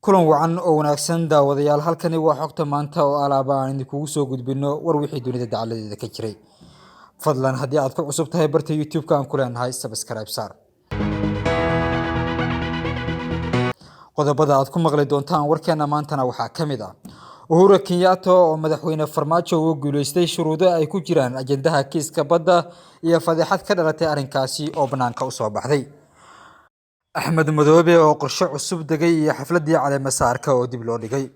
kulan wacan oo wanaagsan daawadayaal halkani waa xogta maanta oo alaaba aan idinkugu soo gudbino war wixii dunida dacaladeeda ka jiray fadlan haddii aad ku cusub tahay barta youtube-ka aan ku leenahay subscribe saar qodobada aad ku maqli doontaan warkeena maantana waxaa ka mid ah Uhuru Kenyatta oo madaxweyne Farmaajo uu guuleystay shuruudo ay ku jiraan ajendaha kiiska badda iyo fadeexad ka dhalatay arrinkaasi oo banaanka u soo baxday Axmed Madoobe oo qorshe cusub degay iyo xafladii caleema saarka oo dib loo dhigay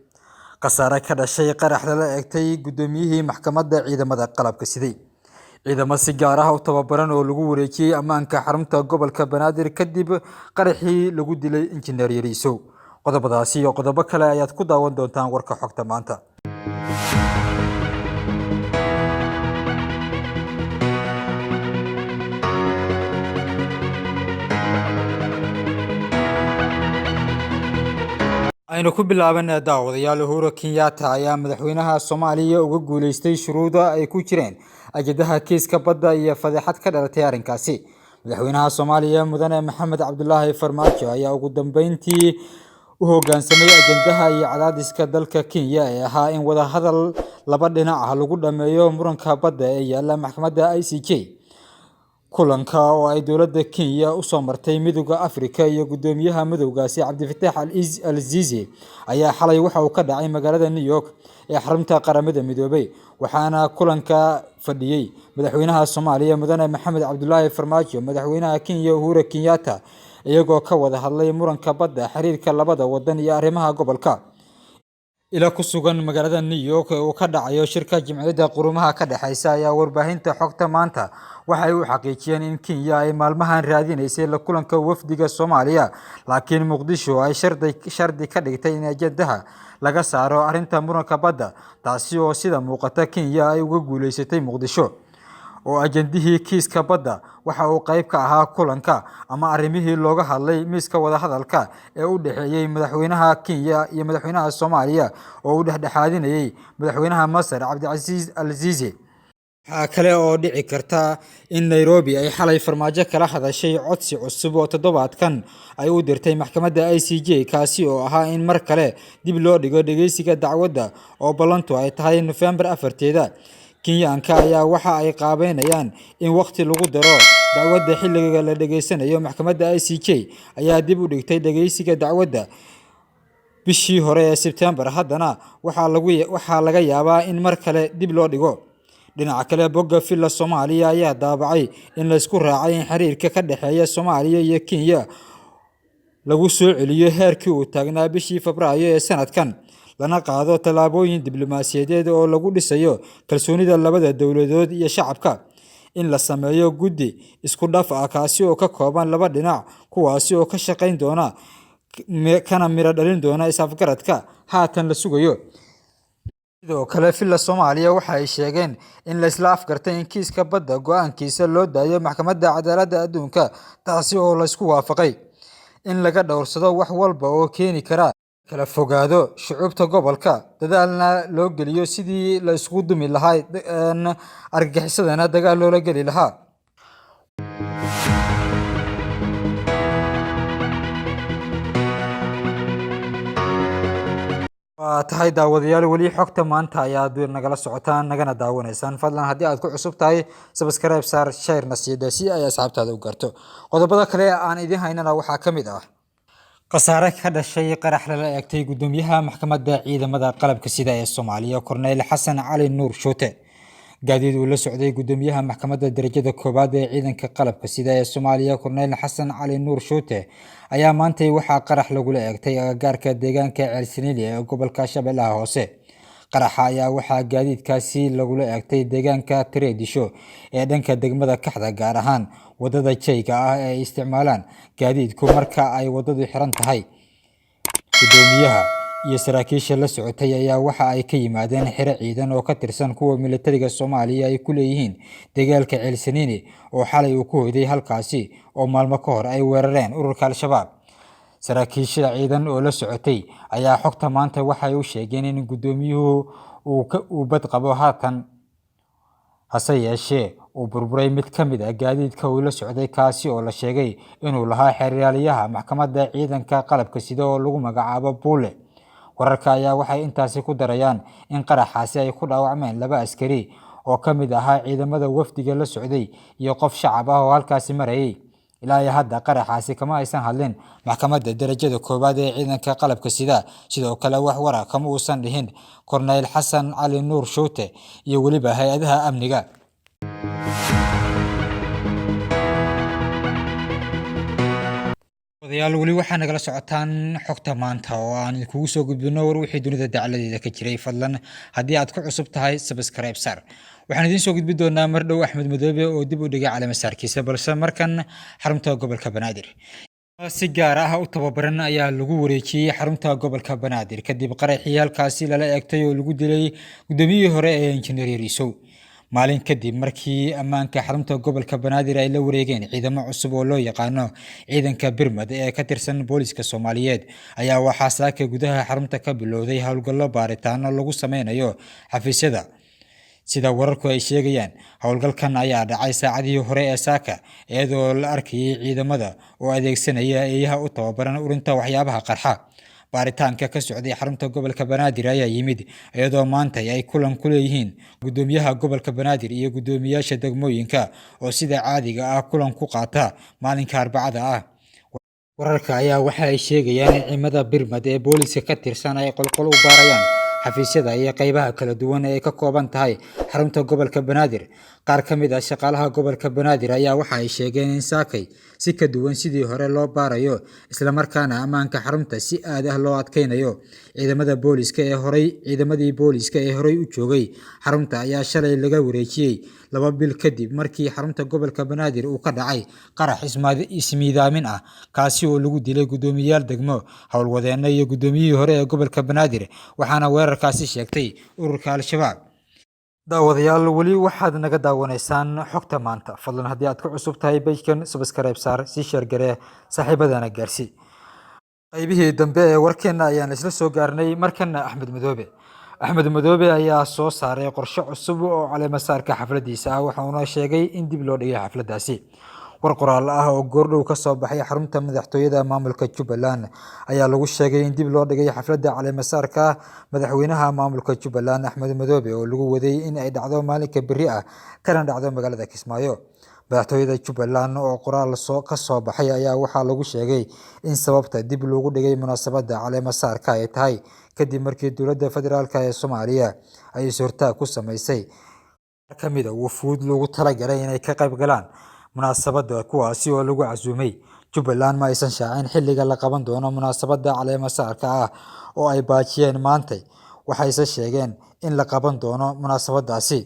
qasaare ka dhashay qarax la eegtay gudoomiyihii maxkamadda ciidamada qalabka siday ciidamo si gaar ah u tababaran oo lagu wareejiyay ammaanka xarunta gobolka Banaadir kadib qaraxii lagu dilay injineer Yariisow qodobadaasi iyo qodobo kale ayaad ku daawan doontaan warka xogta maanta aynu ku bilaabanaa daawadayaal Uhuru Kenyatta ayaa madaxweynaha Soomaaliya uga guuleystay shuruudo ay ku jireen ajendaha kiiska badda iyo fadeexad ka dhalatay arrinkaasi madaxweynaha Soomaaliya mudane Maxamed Cabdullaahi Farmaajo ayaa ugu dambeyntii u hoggaansamay ajendaha iyo cadaadiska dalka Kenya ee ahaa in wada hadal laba dhinac ah lagu dhameeyo muranka badda ee yaalla maxkamadda ICJ kulanka oo ay dowladda Kenya u soo martay midowga Afrika iyo gudoomiyaha midowgaasi Cabdifataax Al-Sisi ayaa xalay waxa uu ka dhacay magaalada New York ee xarunta qaramada midoobay waxaana kulanka fadhiyay madaxweynaha Soomaaliya mudane Maxamed Cabdullaahi Farmaajo madaxweynaha Kenya Uhuru Kenyatta iyagoo ka wada hadlay muranka badda xiriirka labada wadan iyo arrimaha gobolka ila ku sugan magaalada New York oo ka dhacayo shirka Jimciyadda Quruumaha ka dhaxaysa ayaa warbaahinta xogta maanta waxay u xaqiijiyeen in Kenya ay maalmahan raadinaysay la kulanka wafdiga Soomaaliya laakiin Muqdisho ay shardi ka dhigtay in ajendaha laga saaro arrinta muranka badda taasi oo sida muuqata Kenya ay uga guuleysatay Muqdisho oo ajendihii kiiska badda waxa uu qayb ka ahaa kulanka ama arrimihii looga hadlay miiska wada hadalka ee u dhaxeeyay madaxweynaha Kenya iyo madaxweynaha Soomaaliya oo u dhexdhexaadinayay madaxweynaha Masar Cabdicasiis Al-Sisi waxa kale oo dhici karta in Nairobi ay xalay Farmaajo kala hadashay codsi cusub oo toddobaadkan ay u dirtay maxkamadda ICJ kaasi oo ahaa in mar kale dib loo dhigo dhageysiga dacwadda oo ballantu ay tahay November 4-teeda Kenyaanka ayaa waxa ay qaabeynayaan in waqti lagu daro dacwadda xilliga la dhageysanayo maxkamadda ICJ ayaa dib u dhigtay dhageysiga dacwadda bishii hore ee September haddana waxa laga yaabaa in mar kale dib loo dhigo dhinaca kale bogga Villa Soomaaliya ayaa daabacay in la isku raacay in xiriirka ka dhaxeeya Soomaaliya iyo Kenya lagu soo celiyo heerkii uu taagnaa bishii Febraayo ee sanadkan lana qaado talaabooyin diblomaasiyadeed oo lagu dhisayo kalsoonida labada dawladood iyo shacabka in la sameeyo guddi isku dhaf ah kaasi oo ka kooban laba dhinac kuwaasi oo ka shaqeyn doona kana miro dhalin doona is-afgaradka haatan la sugayo sidoo kale Villa Soomaaliya waxa ay sheegeen in la isla afgartay in kiiska badda go'aankiisa loo daayo maxkamadda cadaaladda adduunka taasi oo la isku waafaqay in laga dhowrsado wax walba oo keeni kara kala fogaado shucuubta gobolka dadaalna loo geliyo sidii la isku dumi lahaa argagixisadana dagaal loola geli lahaa tahay daawadayaal wali xogta maanta ayaad nagala socotaan nagana daawanaysaan fadlan haddii aad ku cusub tahay subscribe saar share nasiida si ay asxaabtaada u garto qodobada kale aan idin haynana waxaa ka mid ah qasaare ka dhashay qarax la eegtay gudoomiyaha maxkamadda ciidamada qalabka sida ee Soomaaliya Korneyl Xasan Cali Nuur Shoote gaadiid uu la socday gudoomiyaha maxkamadda darajada koobaad ee ciidanka qalabka sida ee Soomaaliya Korneyl Xasan Cali Nuur Shoote ayaa maantay waxa qarax lagu eegtay agagaarka deegaanka Ceelsinili ee gobolka Shabeellaha Hoose qaraxa ayaa waxa gaadiidkaasi lagu eegtay deegaanka Tireedisho ee dhanka degmada Kaxda gaar ahaan wadada jayga ah ee isticmaalaan gaadiidku marka ay wadadu xiran tahay gudoomiyaha iyo saraakiisha la socotay ayaa waxa ay ka yimaadeen xiro ciidan oo ka tirsan kuwa militariga Soomaaliya ay ku leeyihiin deegaanka Ceelsinili oo xalay uu ku hoyday halkaasi oo maalmo ka hor ay weerareen ururka Al-Shabaab saraakiisha ciidan oo la socotay ayaa xogta maanta waxay u sheegeen in gudoomiyuhu uu bad qabo haatan hase yeeshee uu burburay mid ka mid ah gaadiidka uu la socday kaasi oo la sheegay inuu lahaa xeeryaalayaha maxkamadda ciidanka qalabka sida oo lagu magacaabo Buule. Wararka ayaa waxay intaasi ku darayaan in qaraxaasi ay ku dhaawacmeen 2 askari oo ka mid ahaa ciidamada wafdiga la socday iyo qof shacab ah oo halkaasi marayay. ilaa iyo hadda qaraxaasi kama aysan hadlin maxkamadda darajada koowaad ee ciidanka qalabka sida. Sidoo kale wax wara kama uusan dhihin Korneyl Xasan Cali Nuur Shoote iyo waliba hay'adaha amniga. odayaal wali waxaa nagala socotaan xogta maanta oo aan kugu soo gudbino war wixii dunida dacaladeeda ka jiray. Fadlan haddii aad ku cusub tahay subscribe sar. waxaan idiin soo gudbin doonaa mar dhow Axmed Madoobe oo dib u dhigay calaamasaarkiisa, balse markan xarunta gobolka Banaadir si gaar ah u tababaran ayaa lagu wareejiyay xarunta gobolka Banaadir kadib qaraxii halkaasi lala eegtay oo lagu dilay gudoomiyihii hore ee injineer Yariisow. maalin kadib markii ammaanka xarunta gobolka Banaadir ay la wareegeen ciidamo cusub oo loo yaqaano ciidanka Birmad ee ka tirsan booliska Soomaaliyeed, ayaa waxaa saaka gudaha xarunta ka bilowday howlgallo baaritaano lagu sameynayo xafiisyada. sida wararku ay sheegayaan, howlgalkan ayaa dhacay saacadihii hore ee saaka iyadoo la arkayay ciidamada oo adeegsanaya eeyaha u tababaran urinta waxyaabaha qarxa. baaritaanka ka socday xarunta gobolka Banaadir ayaa yimid iyadoo maanta ay kulan ku leeyihiin gudoomiyaha gobolka Banaadir iyo gudoomiyaasha degmooyinka oo sida caadiga ah kulan ku qaata maalinka Arbacada ah. wararka ayaa waxa ay sheegayaan in ciidamada Birmad ee booliska ka tirsan ay qolqol u baarayaan xafiisyada iyo qaybaha kala duwan ee ka kooban tahay xarunta gobolka Banaadir. qaar ka mid ah shaqaalaha gobolka Banaadir ayaa waxa ay sheegeen in saakay si ka duwan sidii hore loo baarayo, isla markaana ammaanka xarunta si aad ah loo adkeynayo. ciidamadii booliska ee horey u joogay xarunta ayaa shalay laga wareejiyay 2 bil kadib markii xarunta gobolka Banaadir uu ka dhacay qarax ismiidaamin ah kaasi oo lagu dilay gudoomiyaal degmo, howlwadeeno iyo gudoomiyihii hore ee gobolka Banaadir, waxaana weerarkaasi sheegtay ururka Al-Shabaab. daawadayaal wali waxaad naga daawanaysaan xogta maanta. fadlan haddii aad ku cusub tahay page-kan subscribe sar, si share garee, saaxiibadana gaarsi. qaybihii dambe ee warkeena ayaan isla soo gaarnay. markana Axmed Madoobe ayaa soo saaray qorshe cusub oo caleemasaarka xafladiisa ah, waxaana sheegay in dib loo dhigay xafladaasi. war qoraal ah oo goordhow ka soo baxay xarunta madaxtooyada maamulka Jubbaland ayaa lagu sheegay in dib loo dhigay xafladda caleemasaarka madaxweynaha maamulka Jubbaland Axmed Madoobe oo lagu waday in ay dhacdo maalinka berri ah kana dhacdo magaalada Kismaayo. madaxtooyada Jubbaland oo qoraal ka soo baxay ayaa waxaa lagu sheegay in sababta dib loogu dhigay munaasabadda caleemasaarka ay tahay kadib markii dowladda federaalka ee Soomaaliya ay suurtaag ku sameysay ka mid ah wufuud loogu talagalay inay ka qayb galaan munaasabadda kuwaasi oo lagu casuumay. Jubbaland ma aysan shaacin xilliga la qaban doono munaasabadda caleemasaarka ah oo ay baajiyeen maantay, waxayse sheegeen in la qaban doono munaasabadaasi.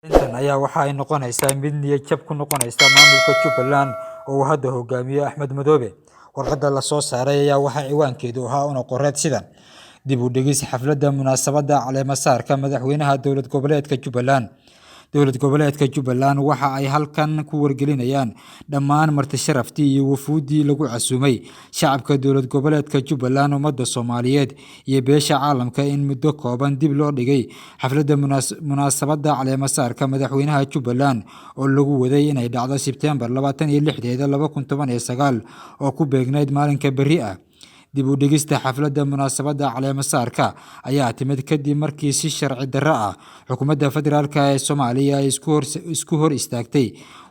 intan ayaa waxa ay noqonaysaa mid niyad jab ku noqonaysa maamulka Jubbaland oo uu hadda hogaamiyo Axmed Madoobe. warqadda la soo saaray ayaa waxaa ciwaankeedu ahaa una qoreed sidan: dib u dhigis xafladda munaasabadda caleemasaarka madaxweynaha dowlad goboleedka Jubbaland. dowlad goboleedka Jubbaland waxa ay halkan ku wargelinayaan dhammaan marti sharaftii iyo wufuudii lagu casuumay shacabka dowlad goboleedka Jubbaland, ummadda Soomaaliyeed iyo beesha caalamka in muddo kooban dib loo dhigay xafladda munaasabadda caleemasaarka madaxweynaha Jubbaland oo lagu waday inay dhacdo Sebtembar 26, 2019 oo ku beegnayd maalinka berri ah. dib u dhigista xafladda munaasabadda caleemasaarka ayaa timid kadib markii si sharci darro ah xukuumadda federaalka ee Soomaaliya ay isku hor istaagtay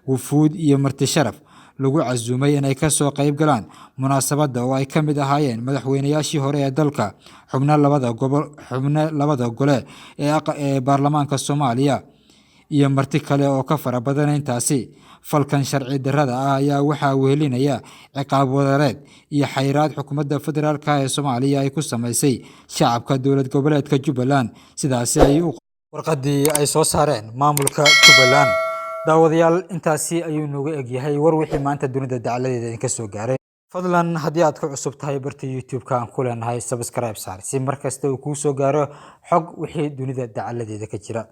wufuud iyo marti sharaf lagu casuumay inay ka soo qayb galaan munaasabadda oo ay ka mid ahaayeen madaxweynayaashii hore ee dalka, xubno labada gole ee baarlamaanka Soomaaliya iyo marti kale oo ka fara badan intaasi. falkan sharci darrada ah ayaa waxaa wehelinaya ciqaab wadareed iyo xayiraad xukuumadda federaalka ee Soomaaliya ay ku sameysay shacabka dowlad goboleedka Jubbaland. sidaasi ay warqadii ay soo saareen maamulka Jubbaland. daawadayaal intaasi ayuu nooga egyahay war wixii maanta dunida dacaladeeda idinka soo gaaray. fadlan haddii aad ku cusub tahay barta YouTube-ka aan ku leenahay subscribe sar, si markasta uu kuu soo gaaro xog wixii dunida dacaladeeda ka jira.